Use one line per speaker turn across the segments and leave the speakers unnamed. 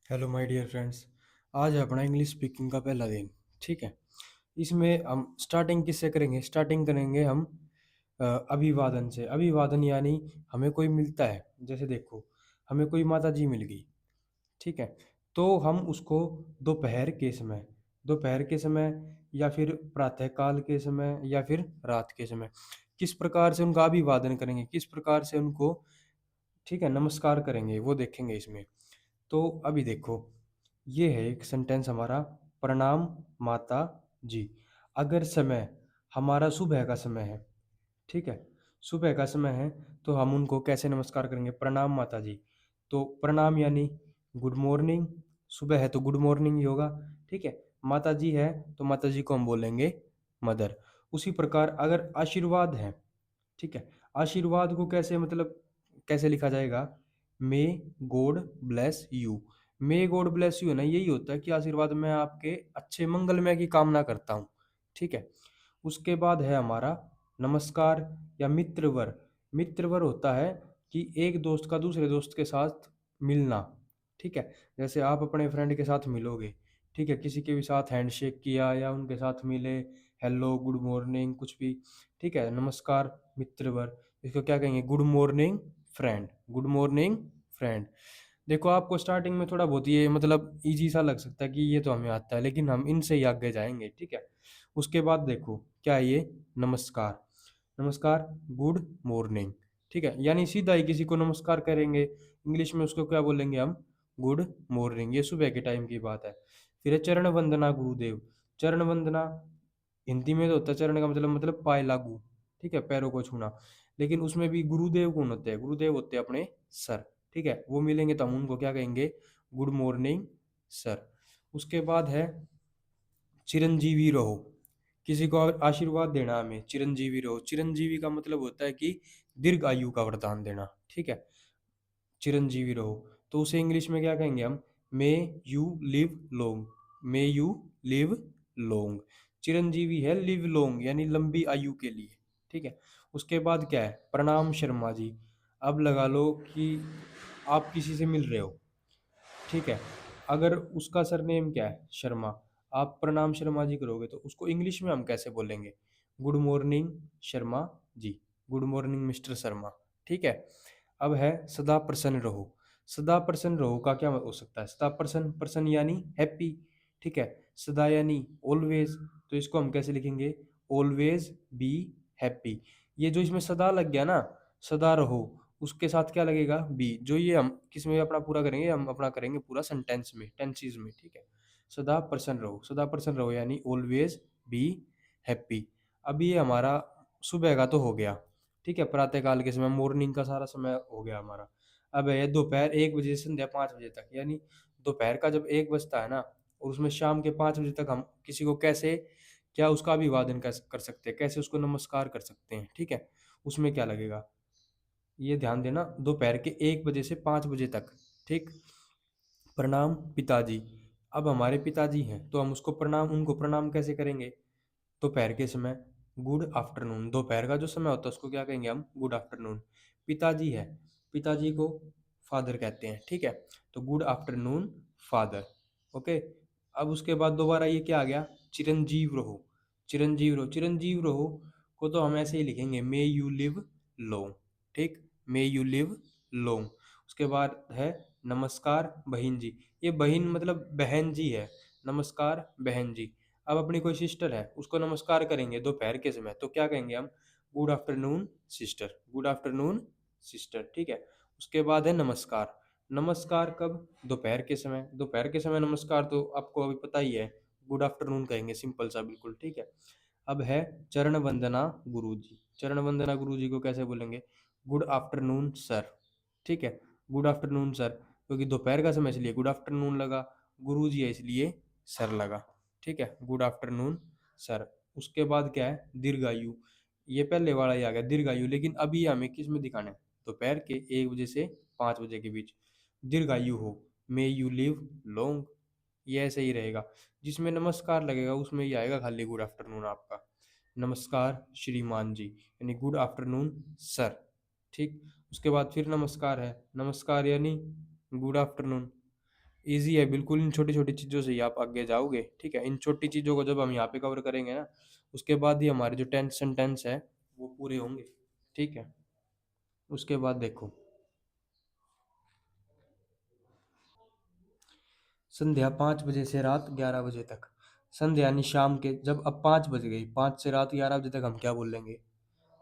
Hello my dear friends. आज है अपना इंग्लिश स्पीकिंग का पहला दिन। ठीक है। इसमें हम स्टार्टिंग किससे करेंगे? स्टार्टिंग करेंगे हम अभिवादन से। अभिवादन यानी हमें कोई मिलता है, जैसे देखो हमें कोई माता जी मिल गई। ठीक है। तो हम उसको दोपहर के समय या फिर प्रातःकाल के समय या फिर रात के समय किस प्रकार से उनका अभिवादन करेंगे, किस प्रकार से उनको, ठीक है, नमस्कार करेंगे, वो देखेंगे इसमें। तो अभी देखो, ये है एक सेंटेंस हमारा। प्रणाम माता जी। अगर समय हमारा सुबह का समय है, ठीक है, सुबह का समय है, तो हम उनको कैसे नमस्कार करेंगे? प्रणाम माता जी। तो प्रणाम यानी गुड मॉर्निंग। सुबह है तो गुड मॉर्निंग ही होगा। ठीक है। माता जी है तो माता जी को हम बोलेंगे मदर। उसी प्रकार अगर आशीर्वाद है, ठीक है, आशीर्वाद को कैसे, मतलब कैसे लिखा जाएगा? May God bless you. May God bless you है ना, यही होता है कि आशीर्वाद में आपके अच्छे मंगलमय की कामना करता हूँ। ठीक है। उसके बाद है हमारा नमस्कार या मित्रवर। मित्रवर होता है कि एक दोस्त का दूसरे दोस्त के साथ मिलना। ठीक है। जैसे आप अपने फ्रेंड के साथ मिलोगे, ठीक है, किसी के भी साथ हैंडशेक किया या उनके साथ मिले, हेलो गुड मॉर्निंग कुछ भी, ठीक है, नमस्कार मित्रवर। इसको क्या कहेंगे? Good morning friend. Good morning friend. देखो आपको स्टार्टिंग में थोड़ा बहुत ये मतलब इजी सा लग सकता है कि ये तो हमें आता है, लेकिन हम इनसे ही आगे जाएंगे। ठीक है। उसके बाद देखो क्या है ये? नमस्कार। नमस्कार गुड मॉर्निंग। ठीक है, यानी सीधा ही किसी को नमस्कार करेंगे। इंग्लिश में उसको क्या बोलेंगे हम? Good morning. ये सुबह के टाइम की बात है। फिर है चरण वंदना गुरुदेव। चरण वंदना हिंदी में तो होता है, चरण का मतलब पाए लागू, ठीक है, पैरों को छूना। लेकिन उसमें भी गुरुदेव कौन होते हैं? गुरुदेव होते हैं अपने सर। ठीक है, वो मिलेंगे तो हम उनको क्या कहेंगे? Good morning sir. उसके बाद है चिरंजीवी रहो। किसी को आशीर्वाद देना हमें, चिरंजीवी रहो। चिरंजीवी का मतलब होता है कि दीर्घ आयु का वरदान देना। ठीक है, चिरंजीवी रहो। तो उसे इंग्लिश में क्या कहेंगे हम? May you live long. May you live long. Chiranjeevi है लिव लॉन्ग यानी लंबी आयु के लिए। ठीक है। उसके बाद क्या है? प्रणाम शर्मा जी। अब लगा लो कि आप किसी से मिल रहे हो, ठीक है, अगर उसका सरनेम क्या है? शर्मा। आप प्रणाम शर्मा जी करोगे तो उसको इंग्लिश में हम कैसे बोलेंगे? Good morning Sharma ji. Good morning mister Sharma. ठीक है। अब है सदा प्रसन्न रहो। सदा प्रसन्न रहो का क्या हो सकता है? सदा प्रसन्न, प्रसन्न यानी हैप्पी। ठीक है। सदा यानी ऑलवेज, तो इसको हम कैसे लिखेंगे? Always be happy. ये जो इसमें सदा लग गया ना, सदा रहो, उसके साथ क्या लगेगा? बी। जो ये हम किस में अपना पूरा करेंगे? हम अपना करेंगे पूरा सेंटेंस में, टेंसेस में। ठीक है। सदा प्रसन्न रहो, सदा प्रसन्न रहो यानी ऑलवेज बी हैप्पी। अब ये हमारा सुबह का तो हो गया। ठीक है, प्रातःकाल के समय, मॉर्निंग का सारा समय हो गया हमारा। अब है दोपहर 1 बजे से संध्या 5 बजे तक, यानी दोपहर का जब 1 बजता है ना, और उसमें शाम के 5 बजे तक हम किसी को कैसे, क्या उसका अभिवादन कर सकते हैं, कैसे उसको नमस्कार कर सकते हैं? ठीक है। उसमें क्या लगेगा? ये ध्यान देना, दोपहर के 1 बजे से 5 बजे तक। ठीक। प्रणाम पिताजी। अब हमारे पिताजी हैं तो हम उसको प्रणाम, उनको प्रणाम कैसे करेंगे? दोपहर के समय गुड आफ्टरनून। दोपहर का जो समय होता है उसको क्या कहेंगे हम? Good afternoon. पिताजी है, पिताजी को फादर कहते हैं। ठीक है। तो गुड आफ्टरनून फादर। ओके। अब उसके बाद दोबारा ये क्या आ गया? चिरंजीव रहो। चिरंजीव रहो, चिरंजीव रहो को तो हम ऐसे ही लिखेंगे, मे यू लिव लॉन्ग। ठीक, मे यू लिव लॉन्ग। उसके बाद है नमस्कार बहन जी। ये बहन मतलब बहन जी है। नमस्कार बहन जी। अब अपनी कोई सिस्टर है, उसको नमस्कार करेंगे दोपहर के समय, तो क्या कहेंगे हम? Good afternoon sister. Good afternoon sister. ठीक है। उसके बाद है नमस्कार। नमस्कार कब? दोपहर के समय। दोपहर के समय नमस्कार तो आपको अभी पता ही है, गुड आफ्टरनून कहेंगे, सिंपल सा बिल्कुल। ठीक है। अब है चरण वंदना गुरुजी। चरण वंदना गुरुजी को कैसे बोलेंगे? Good afternoon sir. ठीक है, गुड आफ्टरनून सर, क्योंकि दोपहर का समय इसलिए गुड आफ्टरनून लगा, गुरुजी है इसलिए सर लगा। ठीक है, गुड आफ्टरनून सर। उसके बाद क्या है? दीर्घायु। ये पहले वाला ही आ गया दीर्घायु, लेकिन अभी हमें किस में दिखाना है? दोपहर के 1 बजे से 5 बजे के बीच दीर्घायु हो। May you live long. ये ऐसे ही रहेगा। जिसमें नमस्कार लगेगा उसमें ही आएगा खाली गुड आफ्टरनून आपका। नमस्कार श्रीमान जी यानी गुड आफ्टरनून सर। ठीक। उसके बाद फिर नमस्कार है, नमस्कार यानी गुड आफ्टरनून। ईज़ी है बिल्कुल, इन छोटी-छोटी चीज़ों से ही आप आगे जाओगे, ठीक है? इन छोटी चीज़ों को जब हम यहाँ पे कवर करेंगे ना, उसके बाद ही हमारे जो टेंस सेंटेंस है, वो पूरे होंगे, ठीक है? उसके बाद देखो, संध्या 5 बजे से रात 11 बजे तक। संध्या यानी शाम के, जब अब 5 बज गई, 5 से रात 11 बजे तक हम क्या बोलेंगे?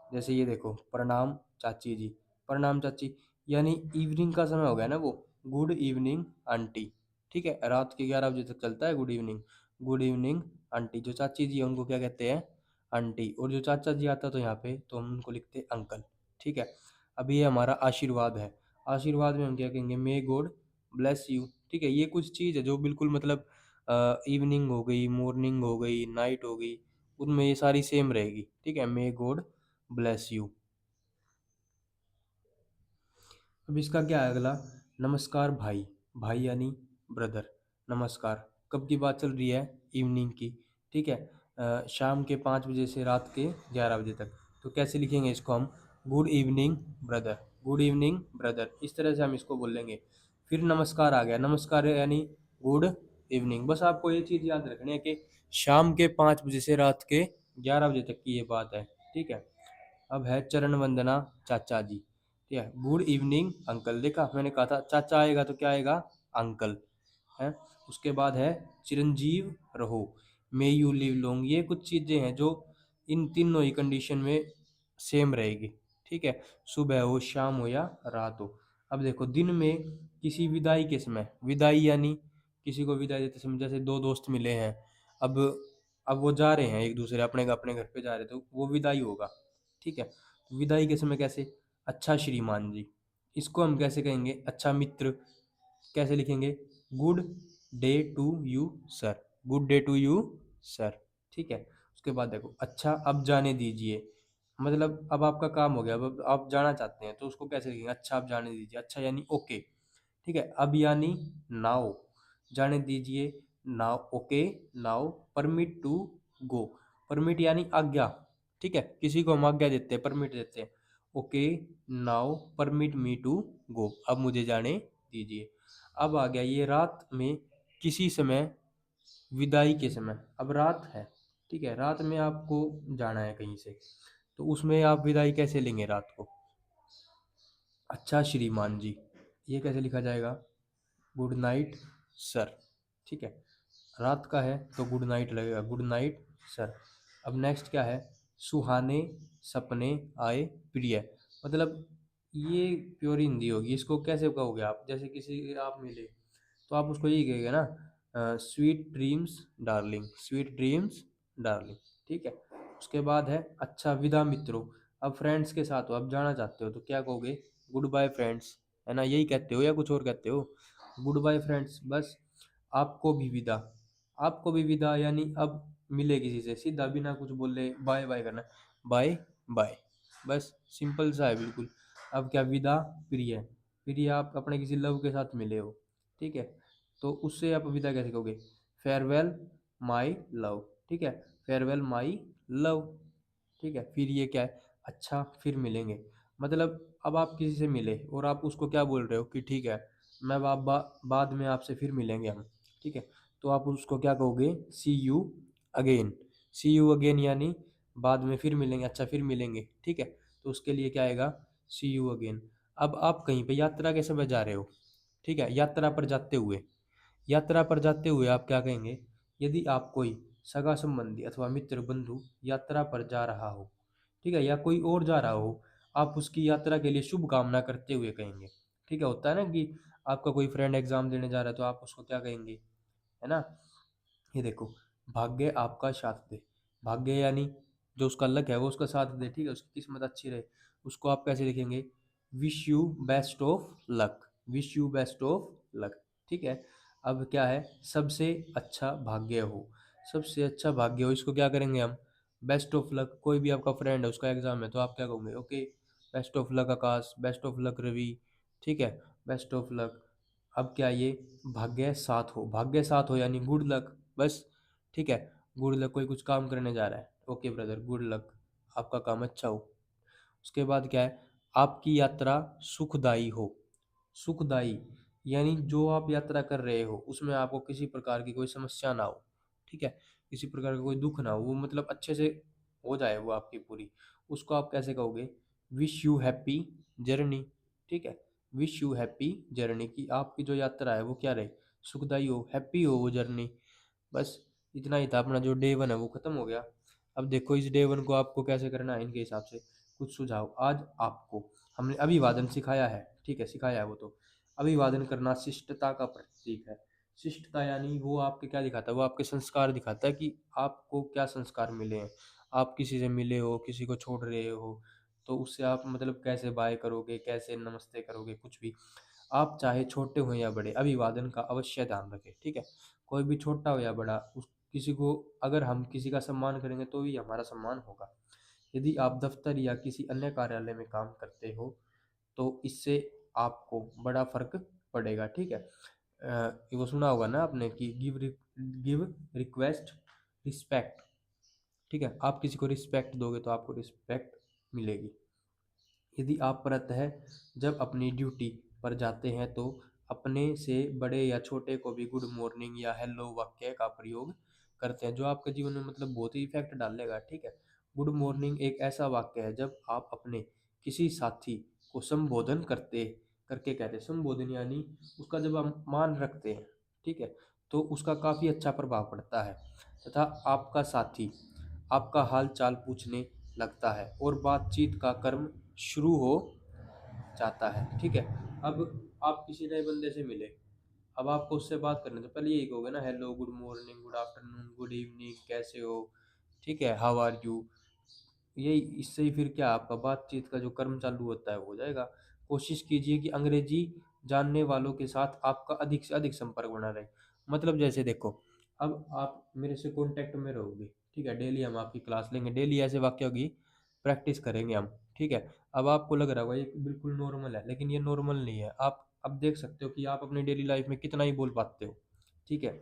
जैसे ये देखो, प्रणाम चाची जी, प्रणाम चाची, यानी इवनिंग का समय हो गया ना वो। गुड इवनिंग आंटी, ठीक है? रात के 11 बजे तक चलता है good evening. Good evening aunty, जो चाची जी है उनको क्या कहते हैं? आंटी। और जो चाचा जी आता तो यहाँ पे तो हम उनको लिखते हैं अंकल, ठीक है? अभी ये हमारा आशीर्वाद है। आशीर्वाद में हम क्या कहेंगे? मे गॉड ब्लेस यू, ठीक है? ये कुछ चीज़ है जो बिल्कुल मतलब इवनिंग हो गई, मॉर्निंग हो गई, नाइट हो गई, उनमें ये सारी सेम रहेगी, ठीक है? May God bless you. अब इसका क्या है अगला? नमस्कार भाई, भाई यानी ब्रदर। नमस्कार, कब की बात चल रही है? इवनिंग की, ठीक है? शाम के 5 बजे से रात के 11 बजे तक। तो कैसे लिखेंगे इसको हम? Good evening brother, good evening brother, इस तरह से हम इसको बोलेंगे। फिर नमस्कार आ गया, नमस्कार यानी गुड इवनिंग। बस आपको ये चीज़ याद रखनी है कि शाम के 5 बजे से रात के 11 बजे तक की ये बात है, ठीक है? अब है चरण वंदना चाचा जी, ठीक है? गुड इवनिंग अंकल, देखा मैंने कहा था चाचा आएगा तो क्या आएगा? अंकल है। उसके बाद है चिरंजीव रहो, मे यू लिव लॉन्ग। ये कुछ चीज़ें हैं जो इन तीनों ही कंडीशन में सेम रहेगी, ठीक है? सुबह हो, शाम हो या रात हो। अब देखो, दिन में किसी विदाई के समय, विदाई यानी किसी को विदाई देते समय, जैसे दो दोस्त मिले हैं, अब अब वो जा रहे हैं एक दूसरे अपने घर पे जा रहे, तो वो विदाई होगा, ठीक है? तो विदाई के समय कैसे? अच्छा श्रीमान जी, इसको हम कैसे कहेंगे? अच्छा मित्र, कैसे लिखेंगे? Good day to you sir, good day to you sir, ठीक है? उसके बाद देखो, अच्छा अब जाने दीजिए, मतलब अब आपका काम हो गया, अब आप जाना चाहते हैं, तो उसको कैसे लिखेंगे? अच्छा अब जाने दीजिए, अच्छा यानी ओके, ठीक है? अब यानी नाउ, जाने दीजिए, now okay, now permit to go, permit यानी आज्ञा, ठीक है? किसी को हम आज्ञा देते हैं, परमिट देते हैं। Okay now permit me to go, अब मुझे जाने दीजिए। अब आ गया ये रात में किसी समय, विदाई के समय। अब रात है, ठीक है? रात में आपको जाना है कहीं से, तो उसमें आप विदाई कैसे लेंगे रात को? अच्छा श्रीमान जी, ये कैसे लिखा जाएगा? गुड नाइट सर, ठीक है? रात का है तो गुड नाइट लगेगा, गुड नाइट सर। अब नेक्स्ट क्या है? सुहाने सपने आए प्रिय, मतलब ये प्योर हिंदी होगी। इसको कैसे कहोगे आप? जैसे किसी आप मिले तो आप उसको यही कहेंगे ना, sweet dreams darling, sweet dreams darling, ठीक है? उसके बाद है अच्छा विदा मित्रों। अब फ्रेंड्स के साथ हो, अब जाना चाहते हो, तो क्या कहोगे? गुड बाय फ्रेंड्स, है ना? यही कहते हो या कुछ और कहते हो? गुड बाय फ्रेंड्स, बस। आपको भी विदा, आपको भी विदा यानी अब मिले किसी से, सीधा बिना कुछ बोले बाय बाय करना, बाय बाय, बस सिंपल सा है बिल्कुल। अब क्या? विदा प्रिय, प्रिय आप अपने किसी लव के साथ मिले हो, ठीक है? तो उससे आप विदा कैसे कहोगे? फेयरवेल माई लव, ठीक है? फेयरवेल माई लव, ठीक है? फिर ये क्या है? अच्छा फिर मिलेंगे, मतलब अब आप किसी से मिले और आप उसको क्या बोल रहे हो कि ठीक है, मैं बाद में आपसे फिर मिलेंगे हम, ठीक है? तो आप उसको क्या कहोगे? See you again, see you again यानी बाद में फिर मिलेंगे, अच्छा फिर मिलेंगे, ठीक है? तो उसके लिए क्या आएगा? सी यू अगेन। अब आप कहीं पे यात्रा के समय जा रहे हो, ठीक है? यात्रा पर जाते हुए, यात्रा पर जाते हुए आप क्या कहेंगे? यदि आप कोई सगा संबंधी अथवा मित्र बंधु यात्रा पर जा रहा हो, ठीक है, या कोई और जा रहा हो, आप उसकी यात्रा के लिए शुभ कामना करते हुए कहेंगे, ठीक है? होता है ना कि आपका कोई फ्रेंड एग्जाम देने जा रहा है तो आप उसको क्या कहेंगे, है ना? ये देखो, भाग्य आपका साथ दे, भाग्य यानी जो उसका लक है वो उसका साथ दे, ठीक है? उसकी किस्मत अच्छी रहे, उसको आप कैसे लिखेंगे? Wish you best of luck, wish you best of luck, ठीक है? अब क्या है? सबसे अच्छा भाग्य हो, सबसे अच्छा भाग्य हो, इसको क्या करेंगे हम? बेस्ट ऑफ लक, कोई भी आपका फ्रेंड है उसका एग्जाम है तो आप क्या कहोगे? Okay best of luck Akash, best of luck Ravi, ठीक है? Best of luck. अब क्या? ये भाग्य साथ हो, भाग्य साथ हो यानी गुड लक, बस, ठीक है? गुड लक, कोई कुछ काम करने जा रहा है, ओके ब्रदर गुड लक, आपका काम अच्छा हो। उसके बाद क्या है? आपकी यात्रा सुखदाई हो, सुखदाई यानी जो आप यात्रा कर रहे हो उसमें आपको किसी प्रकार की कोई समस्या ना हो, ठीक है, किसी प्रकार का कोई दुख ना हो, वो मतलब अच्छे से हो जाए वो आपकी पूरी। उसको आप कैसे कहोगे? विश यू हैप्पी जर्नी, ठीक है, विश यू हैप्पी जर्नी, की आपकी जो यात्रा है वो क्या रहे, सुखदाई हो, हैप्पी हो वो जर्नी। बस इतना ही था, अपना जो डे वन है वो खत्म हो गया। अब देखो इस डे वन को आपको कैसे करना है इनके हिसाब से, कुछ सुझाव आज आपको। हमने अभिवादन सिखाया है, ठीक है, सिखाया है वो तो। अभिवादन करना शिष्टता का प्रतीक है। शिष्टता यानी वो आपके क्या दिखाता है, वो आपके संस्कार दिखाता है कि आपको क्या संस्कार मिले हैं। आप किसी से मिले हो, किसी को छोड़ रहे हो, तो उससे आप मतलब कैसे बाय करोगे, कैसे नमस्ते करोगे, कुछ भी। आप चाहे छोटे हो या बड़े, अभिवादन का अवश्य ध्यान रखें, ठीक है। कोई भी छोटा हो या बड़ा, उस किसी को, अगर हम किसी का सम्मान करेंगे तो ही हमारा सम्मान होगा। यदि आप दफ्तर या किसी अन्य कार्यालय में काम करते हो तो इससे आपको बड़ा फर्क पड़ेगा, ठीक है। वो सुना होगा ना आपने कि गिव रिक्वेस्ट रिस्पेक्ट, ठीक है, आप किसी को रिस्पेक्ट दोगे तो आपको रिस्पेक्ट मिलेगी। यदि आप प्रातः जब अपनी ड्यूटी पर जाते हैं तो अपने से बड़े या छोटे को भी गुड मॉर्निंग या हेलो वाक्य का प्रयोग करते हैं, जो आपके जीवन में मतलब बहुत ही इफेक्ट डालेगा, ठीक है। गुड मॉर्निंग एक ऐसा वाक्य है जब आप अपने किसी साथी को संबोधन करते करके कहते हैं, संबोधन यानी उसका जब हम मान रखते हैं, ठीक है, तो उसका काफ़ी अच्छा प्रभाव पड़ता है। तथा आपका साथी आपका हाल चाल पूछने लगता है और बातचीत का क्रम शुरू हो जाता है, ठीक है। अब आप किसी नए बंदे से मिले, अब आपको उससे बात करनी तो पहले यही कहोगे ना, hello, good morning, good afternoon, good evening, कैसे हो, ठीक है, हाउ आर यू। यही, इससे ही फिर क्या आपका बातचीत का जो क्रम चालू होता है वो हो जाएगा। कोशिश कीजिए कि अंग्रेजी जानने वालों के साथ आपका अधिक से अधिक संपर्क बना रहे। मतलब जैसे देखो, अब आप मेरे से कांटेक्ट में रहोगे, ठीक है, डेली हम आपकी क्लास लेंगे, डेली ऐसे वाक्यों की प्रैक्टिस करेंगे हम, ठीक है। अब आपको लग रहा होगा ये बिल्कुल नॉर्मल है, लेकिन ये नॉर्मल नहीं है। आप अब देख सकते हो कि आप अपनी डेली लाइफ में कितना ही बोल पाते हो, ठीक है।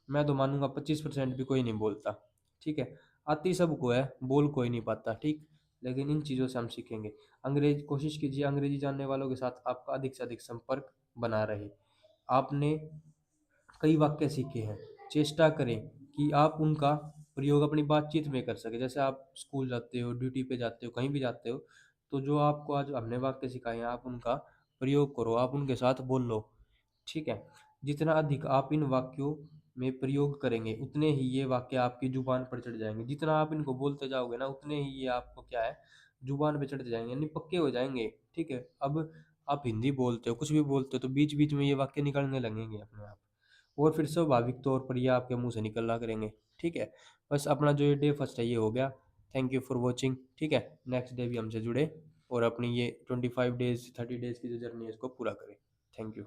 मैं तो मानूंगा 25% भी कोई नहीं बोलता, ठीक है। आती सबको है, बोल कोई नहीं पाता, ठीक। लेकिन इन चीज़ों से हम सीखेंगे। कोशिश कीजिए अंग्रेजी जानने वालों के साथ आपका अधिक से अधिक संपर्क बना रहे। आपने कई वाक्य सीखे हैं, चेष्टा करें कि आप उनका प्रयोग अपनी बातचीत में कर सकें। जैसे आप स्कूल जाते हो, ड्यूटी पे जाते हो, कहीं भी जाते हो, तो जो आपको आज हमने वाक्य सिखाए हैं आप उनका प्रयोग करो, आप उनके साथ बोल लो, ठीक है। जितना अधिक आप इन वाक्यों में प्रयोग करेंगे उतने ही ये वाक्य आपकी जुबान पर चढ़ जाएंगे। जितना आप इनको बोलते जाओगे ना उतने ही ये आपको क्या है, जुबान पे चढ़ते जाएंगे, यानी पक्के हो जाएंगे, ठीक है। अब आप हिंदी बोलते हो, कुछ भी बोलते हो, तो बीच बीच में ये वाक्य निकलने लगेंगे अपने आप, और फिर स्वाभाविक तौर पर ये आपके मुंह से निकलना करेंगे, ठीक है। बस अपना जो ये डे फर्स्ट है ये हो गया। थैंक यू फॉर वॉचिंग, ठीक है। नेक्स्ट डे भी हमसे जुड़े और अपनी ये 25 डेज 30 डेज की जो जर्नी है इसको पूरा करें। Thank you.